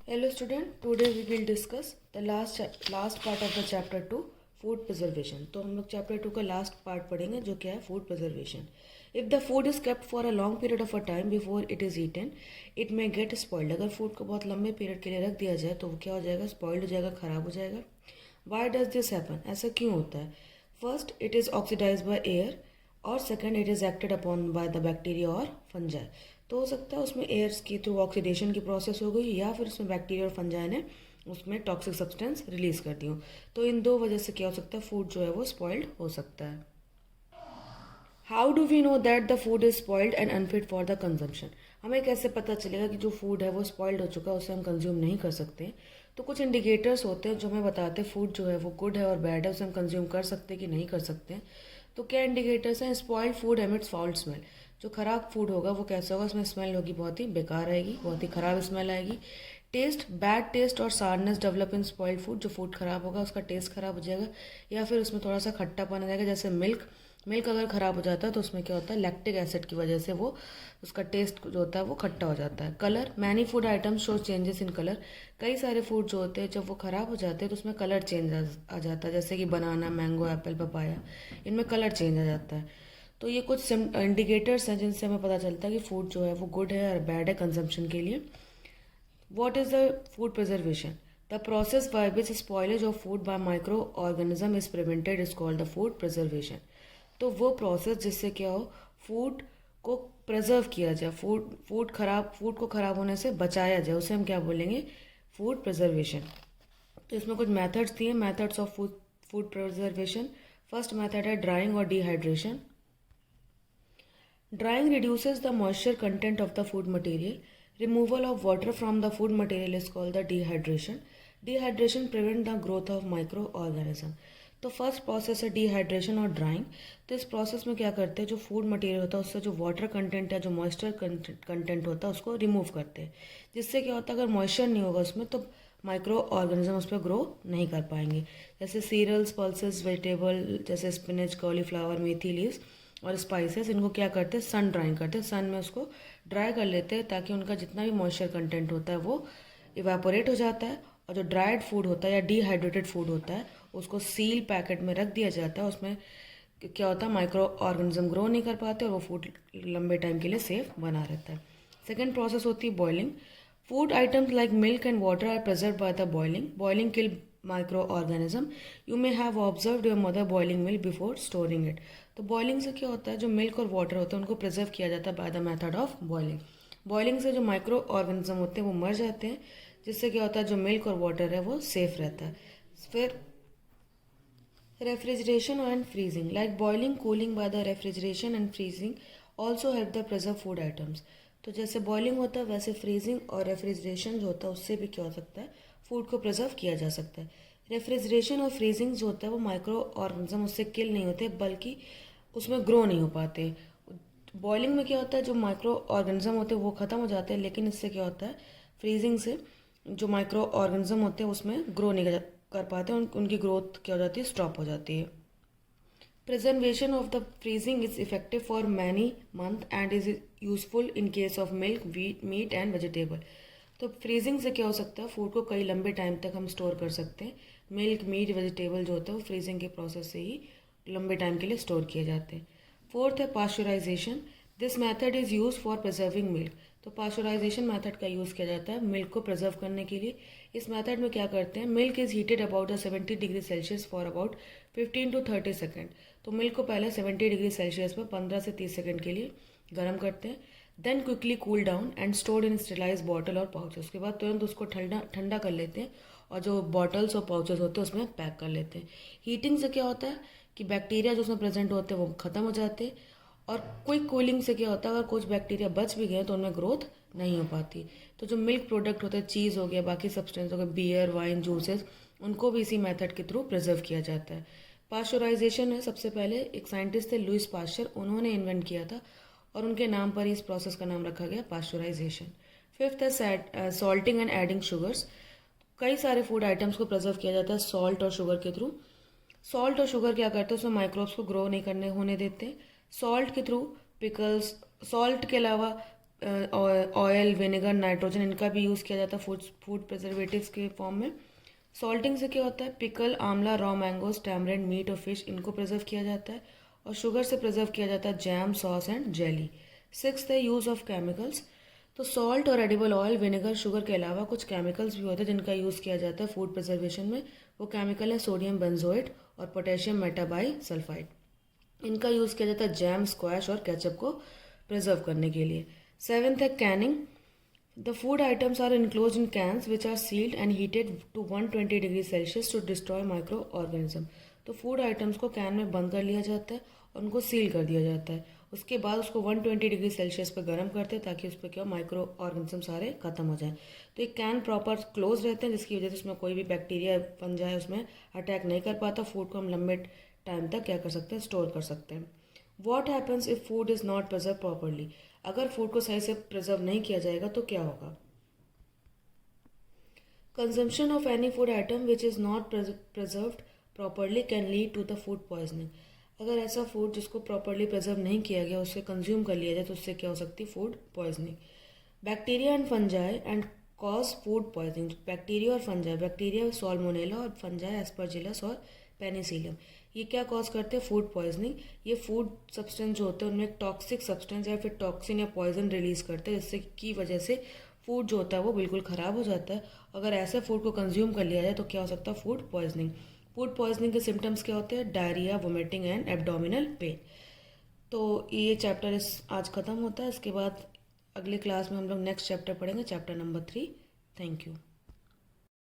Hello student, today we will discuss the last part of the chapter 2 food preservation. तो हम लोग chapter 2 का last part पढ़ेंगे जो क्या है food preservation. If the food is kept for a long period of a time before it is eaten, it may get spoiled. अगर food को बहुत लंबे period के लिए रख दिया जाए तो वो क्या हो जाएगा, spoiled हो जाएगा, खराब हो जाएगा. Why does this happen? ऐसा क्यों होता है? First, it is oxidized by air और second it is acted upon by the bacteria और फंजाई. तो हो सकता है उसमें एयर्स की थ्रू ऑक्सीडेशन की प्रोसेस हो गई या फिर उसमें बैक्टीरिया और फंजाई ने उसमें टॉक्सिक सब्सटेंस रिलीज कर दी हो. तो इन दो वजह से क्या हो सकता है, फूड जो है वो स्पॉइल्ड हो सकता है. How do we know that the food is spoiled and unfit for the consumption. हमें कैसे पता चलेगा कि जो फूड है वो स्पॉइल्ड हो चुका है, उसे हम कंज्यूम नहीं कर सकते. तो कुछ इंडिकेटर्स होते हैं जो हमें बताते हैं फूड जो है वो गुड है और बैड है, उसे हम कंज्यूम कर सकते हैं कि नहीं कर सकते. तो क्या इंडिकेटर्स हैं? Spoiled food emits foul smell. जो खराब फूड होगा वो कैसा होगा, उसमें स्मेल होगी बहुत ही बेकार आएगी, बहुत ही खराब स्मेल आएगी. टेस्ट, बैड टेस्ट और सारनेस डेवलप इन स्पॉइल्ड फूड. जो फूड खराब होगा उसका टेस्ट खराब हो जाएगा या फिर उसमें थोड़ा सा खट्टापन आ जाएगा. जैसे मिल्क अगर ख़राब हो जाता है तो उसमें क्या होता है, लैक्टिक एसिड की वजह से वो उसका टेस्ट जो होता है वो खट्टा हो जाता है. Colour, many food items show changes in colour. कई सारे फूड जो होते हैं जब वो ख़राब हो जाते हैं तो उसमें कलर चेंज आ जाता है. जैसे कि बनाना, मैंगो, एप्पल, पपाया, इनमें कलर चेंज आ जाता है. तो ये कुछ इंडिकेटर्स हैं जिनसे हमें पता चलता है कि फूड जो है वो गुड है और बैड है कंजम्पशन के लिए. What is the food preservation? The process by which spoilage of food by micro organism is prevented is called the food preservation. तो वो प्रोसेस जिससे क्या हो, फूड को प्रिजर्व किया जाए, फूड को खराब होने से बचाया जाए, उसे हम क्या बोलेंगे, फूड प्रिजर्वेशन. तो इसमें कुछ मेथड्स दिए, methods of food preservation. First method है ड्राइंग और dehydration. Drawing reduces the moisture content of the food material. Removal of water from the food material is called the dehydration. Dehydration prevent the growth of micro organism. तो first process है dehydration और drawing. तो इस process में क्या करते हैं, जो फूड मटेरियल होता है उससे जो वाटर कंटेंट है, जो मॉइस्चर कंटेंट होता है उसको रिमूव करते हैं. जिससे क्या होता है, अगर मॉइस्चर नहीं होगा उसमें तो माइक्रो ऑर्गेनिज्म उस पर ग्रो नहीं कर पाएंगे. जैसे सीरियल्स, पल्सेस, वेजिटेबल जैसे स्पिनच, कॉलीफ्लावर, मेथी लीव्स और स्पाइसेस, इनको क्या करते हैं, सन ड्राइंग करते हैं. सन में उसको ड्राई कर लेते हैं ताकि उनका जितना भी मॉइस्चर कंटेंट होता है वो इवेपोरेट हो जाता है. और जो ड्राइड फूड होता है या डिहाइड्रेटेड फूड होता है उसको सील पैकेट में रख दिया जाता है. उसमें क्या होता है, माइक्रो ऑर्गेनिज्म ग्रो नहीं कर पाते और वो फूड लंबे टाइम के लिए सेफ बना रहता है. सेकेंड प्रोसेस होती है boiling. Food items like milk and water are preserve by the boiling. Boiling kill micro organism. You may have observed your mother boiling milk before storing it. तो boiling से क्या होता है, जो मिल्क और water होता है उनको प्रिजर्व किया जाता है by the method of boiling. Boiling से जो माइक्रो ऑर्गेनिज्म होते हैं वो मर जाते हैं, जिससे क्या होता है, जो मिल्क और वाटर है वो सेफ रहता है. फिर refrigeration and freezing. Like boiling, cooling by the refrigeration and freezing also help the preserve food items. तो जैसे बॉइलिंग होता है वैसे फ्रीजिंग और रेफ्रिजरेशन जो होता है उससे भी क्या हो सकता है, फूड को प्रिजर्व किया जा सकता है. रेफ्रिजरेशन और फ्रीजिंग जो होता है वो माइक्रो ऑर्गेनिज्म उससे किल नहीं होते बल्कि उसमें ग्रो नहीं हो पाते. बॉइलिंग में क्या होता है, जो माइक्रो ऑर्गेनिज्म होते हैं वो ख़त्म हो जाते हैं, लेकिन इससे क्या होता है, फ्रीजिंग से जो माइक्रो ऑर्गेनिज्म होते हैं उसमें ग्रो नहीं कर पाते, उनकी ग्रोथ क्या हो जाती है, स्टॉप हो जाती है. Preservation of the freezing is effective for many month and is useful in case of milk, meat and vegetable. तो फ्रीजिंग से क्या हो सकता है, फूड को कई लंबे टाइम तक हम स्टोर कर सकते हैं. मिल्क, मीट, वेजिटेबल जो होता है वो फ्रीजिंग के प्रोसेस से ही लंबे टाइम के लिए स्टोर किए जाते हैं. फोर्थ है pasteurization. This method is use for preserving milk. तो पास्चराइजेशन मेथड का यूज़ किया जाता है मिल्क को प्रिजर्व करने के लिए. इस मेथड में क्या करते हैं, milk is heated about 70 degree Celsius for about 15 to 30 second. तो मिल्क को पहले 70 डिग्री सेल्सियस पर 15 से 30 सेकेंड के लिए गर्म करते हैं. Then quickly cool down and stored in sterilize bottle और पाउच. उसके बाद तुरंत उसको ठंडा कर लेते हैं और जो बॉटल्स और पाउचेस होते हैं उसमें पैक कर लेते हैं. हीटिंग से क्या होता है कि बैक्टीरिया जो उसमें प्रेजेंट होते हैं वो ख़त्म हो जाते हैं. और क्विक कूलिंग से क्या होता है, अगर कुछ बैक्टीरिया बच भी गए तो उनमें ग्रोथ नहीं हो पाती. तो जो मिल्क प्रोडक्ट होते हैं, चीज़ हो गया, बाकी सब्सटेंस हो गए, बियर, वाइन, जूसेस, उनको भी इसी मेथड के थ्रू प्रिजर्व किया जाता है. पास्चराइजेशन है, सबसे पहले एक साइंटिस्ट थे लुइस पास्चर, उन्होंने इन्वेंट किया था और उनके नाम पर ही इस प्रोसेस का नाम रखा गया पास्चराइजेशन. फिफ्थ है सॉल्टिंग एंड एडिंग शुगर्स. कई सारे फूड आइटम्स को प्रिजर्व किया जाता है सॉल्ट और शुगर के थ्रू. सॉल्ट और शुगर क्या करते हैं, उसमें माइक्रोब्स को ग्रो नहीं करने होने देते. सॉल्ट के थ्रू पिकल्स, सॉल्ट के अलावा ऑयल, विनेगर, नाइट्रोजन, इनका भी यूज़ किया जाता है फूड प्रिजर्वेटिव्स के फॉर्म में। सॉल्टिंग से क्या होता है, पिकल, आंवला, रॉ मैंगोज, टैमरिंड, मीट और फिश, इनको प्रिजर्व किया जाता है। और शुगर से प्रिजर्व किया जाता है jam, sauce and jelly. Sixth है यूज़ ऑफ केमिकल्स। तो सॉल्ट और एडिबल ऑयल, विनेगर, शुगर के अलावा कुछ केमिकल्स भी होते हैं जिनका यूज़ किया जाता है फूड प्रिजर्वेशन में। वो केमिकल है सोडियम बेंजोएट और पोटेशियम मेटाबाई सल्फाइड। इनका यूज़ किया जाता है जैम, स्क्वैश और केचप को प्रिजर्व करने के लिए। सेवेंथ है canning. The food items are enclose in cans which are sealed and heated to 120 degree Celsius to destroy micro organism. तो फूड आइटम्स को कैन में बंद कर लिया जाता है और उनको सील कर दिया जाता है। उसके बाद उसको 120 डिग्री सेल्सियस पर गर्म करते हैं ताकि उस पर क्या माइक्रो ऑर्गेनिज्म सारे खत्म हो जाए। तो एक कैन प्रॉपर क्लोज रहते हैं जिसकी वजह से उसमें कोई भी बैक्टीरिया बन जाए उसमें अटैक नहीं कर पाता। फूड को हम लंबे टाइम तक क्या कर सकते हैं, स्टोर कर सकते हैं। What happens if food is not preserve properly. अगर फूड को सही से प्रिजर्व नहीं किया जाएगा तो क्या होगा। Consumption of any food item which is not preserved properly can lead to the food poisoning. अगर ऐसा फूड जिसको प्रॉपरली प्रिजर्व नहीं किया गया उससे कंज्यूम कर लिया जाए तो उससे क्या हो सकती है, food poisoning. Bacteria and fungi and cause food poisoning. Bacteria और फंजाई, बैक्टीरिया साल्मोनेला और फंजाई एस्परजिलस और पेनिसिलियम, ये क्या कॉज करते हैं, फूड पॉइजनिंग। ये फूड सब्सटेंस जो होते हैं उनमें एक टॉक्सिक सब्सटेंस या फिर टॉक्सिन या पॉइजन रिलीज करते हैं जिससे की वजह से फूड जो होता है वो बिल्कुल ख़राब हो जाता है। अगर ऐसे फूड को कंज्यूम कर लिया जाए तो क्या हो सकता है, फूड पॉइजनिंग। फूड पॉइजनिंग के सिम्टम्स क्या होते हैं, diarrhoea, vomiting and abdominal pain. तो ये चैप्टर इस आज ख़त्म होता है। इसके बाद अगले क्लास में हम लोग नेक्स्ट चैप्टर पढ़ेंगे, चैप्टर नंबर 3। Thank you.